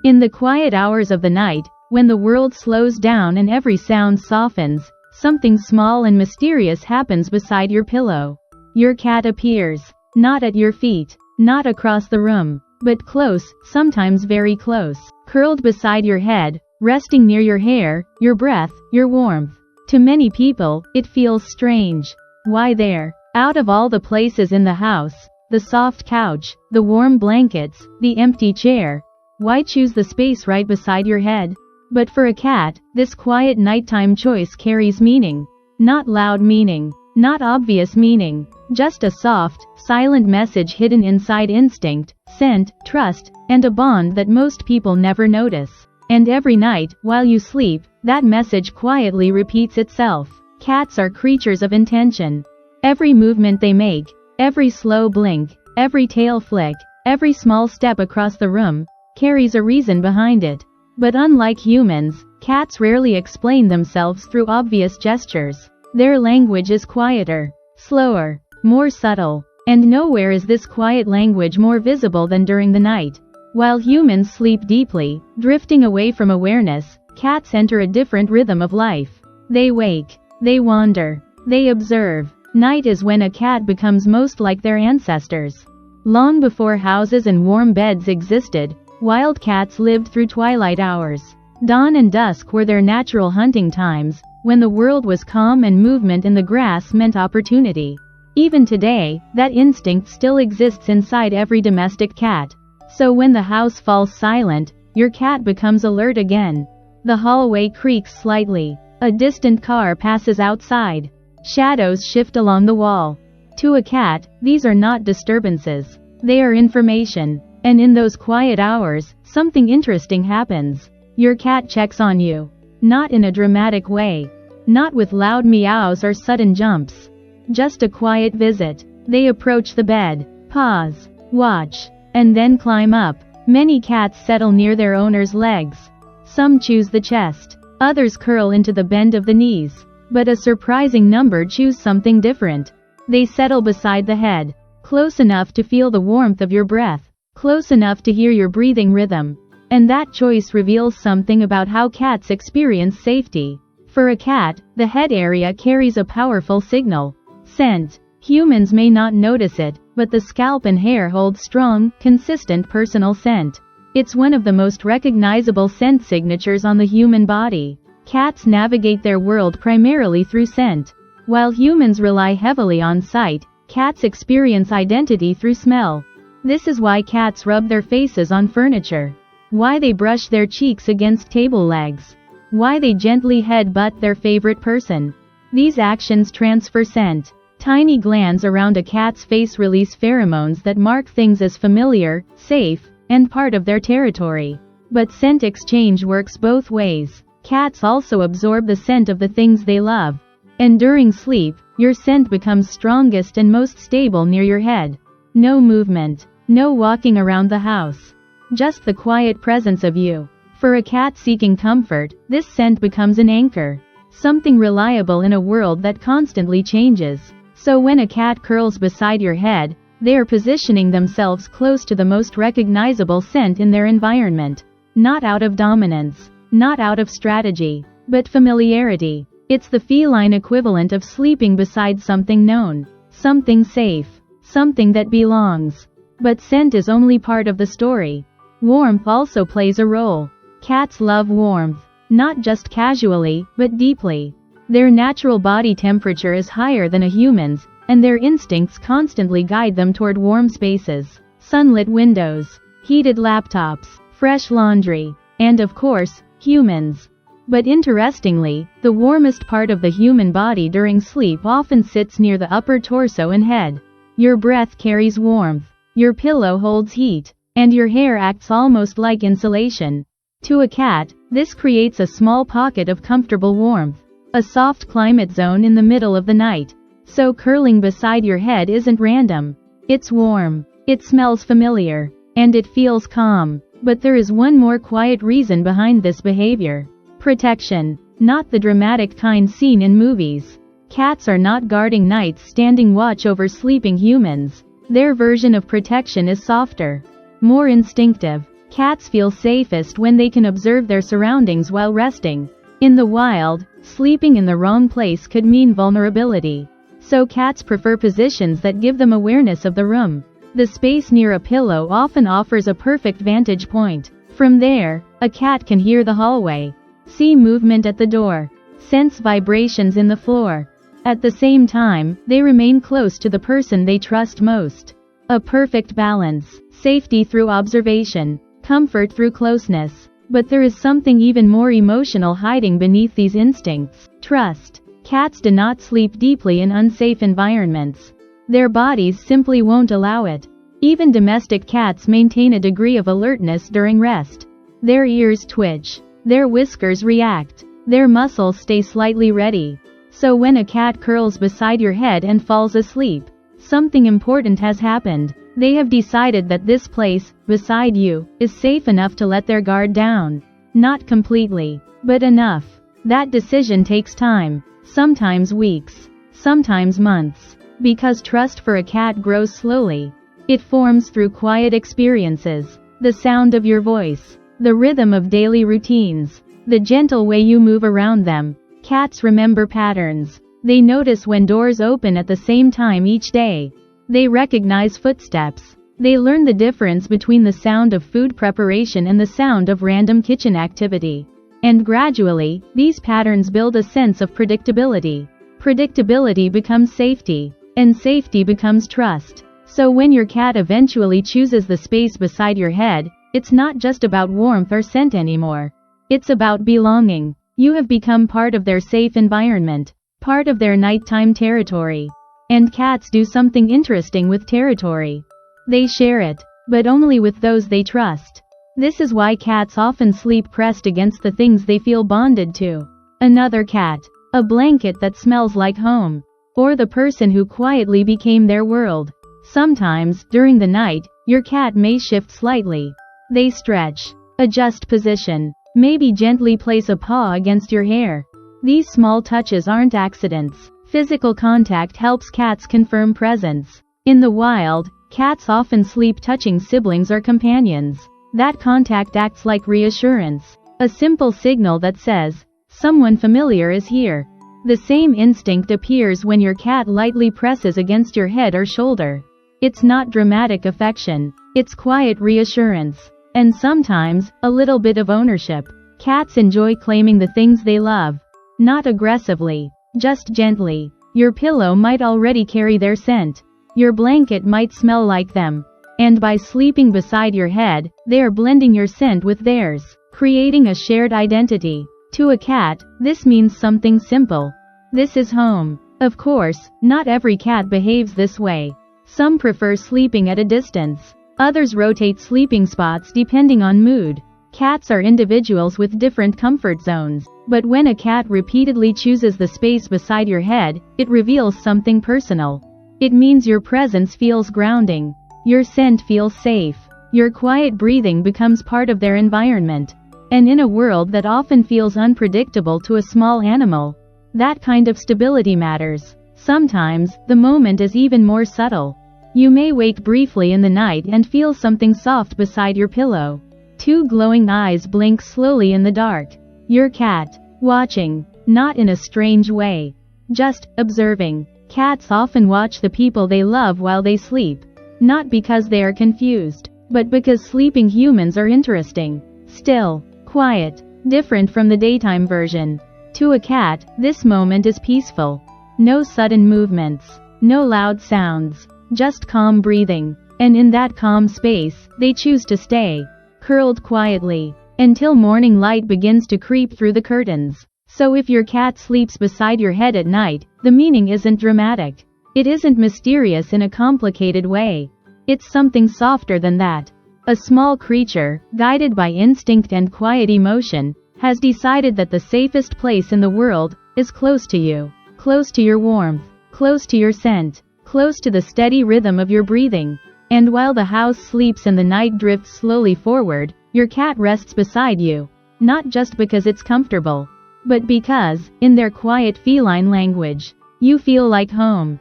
In the quiet hours of the night, when the world slows down and every sound softens, something small and mysterious happens beside your pillow. Your cat appears. Not at your feet, not across the room, but close, sometimes very close, curled beside your head, resting near your hair, your breath, your warmth. To many people, it feels strange. Why there? Out of all the places in the house, the soft couch, the warm blankets, the empty chair, why choose the space right beside your head? But for a cat, this quiet nighttime choice carries meaning. Not loud meaning, not obvious meaning, just a soft, silent message hidden inside instinct, scent, trust, and a bond that most people never notice. And every night, while you sleep, that message quietly repeats itself. Cats are creatures of intention. Every movement they make, every slow blink, every tail flick, every small step across the room, carries a reason behind it. But unlike humans, cats rarely explain themselves through obvious gestures. Their language is quieter, slower, more subtle, and nowhere is this quiet language more visible than during the night. While humans sleep deeply, drifting away from awareness, cats enter a different rhythm of life. They wake, they wander, they observe. Night is when a cat becomes most like their ancestors. Long before houses and warm beds existed, wild cats lived through twilight hours. Dawn and dusk were their natural hunting times, when the world was calm and movement in the grass meant opportunity. Even today, that instinct still exists inside every domestic cat. So when the house falls silent, your cat becomes alert again. The hallway creaks slightly. A distant car passes outside. Shadows shift along the wall. To a cat, these are not disturbances. They are information. And in those quiet hours, something interesting happens. Your cat checks on you. Not in a dramatic way. Not with loud meows or sudden jumps. Just a quiet visit. They approach the bed, pause, watch, and then climb up. Many cats settle near their owner's legs. Some choose the chest. Others curl into the bend of the knees. But a surprising number choose something different. They settle beside the head. Close enough to feel the warmth of your breath. Close enough to hear your breathing rhythm. And that choice reveals something about how cats experience safety. For a cat, the head area carries a powerful signal. Scent. Humans may not notice it, but the scalp and hair hold strong, consistent personal scent. It's one of the most recognizable scent signatures on the human body. Cats navigate their world primarily through scent. While humans rely heavily on sight, cats experience identity through smell. This is why cats rub their faces on furniture. Why they brush their cheeks against table legs. Why they gently headbutt their favorite person. These actions transfer scent. Tiny glands around a cat's face release pheromones that mark things as familiar, safe, and part of their territory. But scent exchange works both ways. Cats also absorb the scent of the things they love. And during sleep, your scent becomes strongest and most stable near your head. No movement. No walking around the house. Just the quiet presence of you. For a cat seeking comfort, this scent becomes an anchor. Something reliable in a world that constantly changes. So when a cat curls beside your head, they are positioning themselves close to the most recognizable scent in their environment. Not out of dominance. Not out of strategy. But familiarity. It's the feline equivalent of sleeping beside something known. Something safe. Something that belongs. But scent is only part of the story. Warmth also plays a role. Cats love warmth. Not just casually, but deeply. Their natural body temperature is higher than a human's, and their instincts constantly guide them toward warm spaces. Sunlit windows, heated laptops, fresh laundry, and of course, humans. But interestingly, the warmest part of the human body during sleep often sits near the upper torso and head. Your breath carries warmth. Your pillow holds heat, and your hair acts almost like insulation. To a cat, this creates a small pocket of comfortable warmth, a soft climate zone in the middle of the night. So curling beside your head isn't random. It's warm, it smells familiar, and it feels calm. But there is one more quiet reason behind this behavior. Protection. Not the dramatic kind seen in movies. Cats are not guarding nights standing watch over sleeping humans. Their version of protection is softer, more instinctive. Cats feel safest when they can observe their surroundings while resting. In the wild, sleeping in the wrong place could mean vulnerability. So cats prefer positions that give them awareness of the room. The space near a pillow often offers a perfect vantage point. From there, a cat can hear the hallway, see movement at the door, sense vibrations in the floor. At the same time, they remain close to the person they trust most. A perfect balance, safety through observation, comfort through closeness. But there is something even more emotional hiding beneath these instincts: trust. Cats do not sleep deeply in unsafe environments. Their bodies simply won't allow it. Even domestic cats maintain a degree of alertness during rest. Their ears twitch, their whiskers react, their muscles stay slightly ready. So when a cat curls beside your head and falls asleep, something important has happened. They have decided that this place, beside you, is safe enough to let their guard down. Not completely, but enough. That decision takes time, sometimes weeks, sometimes months, because trust for a cat grows slowly. It forms through quiet experiences, the sound of your voice, the rhythm of daily routines, the gentle way you move around them. Cats remember patterns. They notice when doors open at the same time each day. They recognize footsteps. They learn the difference between the sound of food preparation and the sound of random kitchen activity. And gradually, these patterns build a sense of predictability. Predictability becomes safety, and safety becomes trust. So when your cat eventually chooses the space beside your head, it's not just about warmth or scent anymore. It's about belonging. You have become part of their safe environment, part of their nighttime territory. And cats do something interesting with territory. They share it, but only with those they trust. This is why cats often sleep pressed against the things they feel bonded to. Another cat, a blanket that smells like home, or the person who quietly became their world. Sometimes, during the night, your cat may shift slightly. They stretch, adjust position, maybe gently place a paw against your hair. These small touches aren't accidents. Physical contact helps cats confirm presence. In the wild, cats often sleep touching siblings or companions. That contact acts like reassurance, a simple signal that says, someone familiar is here. The same instinct appears when your cat lightly presses against your head or shoulder. It's not dramatic affection, it's quiet reassurance. And sometimes, a little bit of ownership. Cats enjoy claiming the things they love. Not aggressively, just gently. Your pillow might already carry their scent. Your blanket might smell like them. And by sleeping beside your head, they are blending your scent with theirs, creating a shared identity. To a cat, this means something simple. This is home. Of course, not every cat behaves this way. Some prefer sleeping at a distance. Others rotate sleeping spots depending on mood. Cats are individuals with different comfort zones. But when a cat repeatedly chooses the space beside your head, it reveals something personal. It means your presence feels grounding. Your scent feels safe. Your quiet breathing becomes part of their environment. And in a world that often feels unpredictable to a small animal, that kind of stability matters. Sometimes, the moment is even more subtle. You may wake briefly in the night and feel something soft beside your pillow. Two glowing eyes blink slowly in the dark. Your cat, watching, not in a strange way, just observing. Cats often watch the people they love while they sleep, not because they are confused, but because sleeping humans are interesting, still, quiet, different from the daytime version. To a cat, this moment is peaceful. No sudden movements, no loud sounds, just calm breathing. And in that calm space, they choose to stay, curled quietly, until morning light begins to creep through the curtains. So if your cat sleeps beside your head at night, the meaning isn't dramatic. It isn't mysterious in a complicated way. It's something softer than that. A small creature, guided by instinct and quiet emotion, has decided that the safest place in the world is close to you, close to your warmth, close to your scent, close to the steady rhythm of your breathing. And while the house sleeps and the night drifts slowly forward, your cat rests beside you, not just because it's comfortable, but because, in their quiet feline language, you feel like home.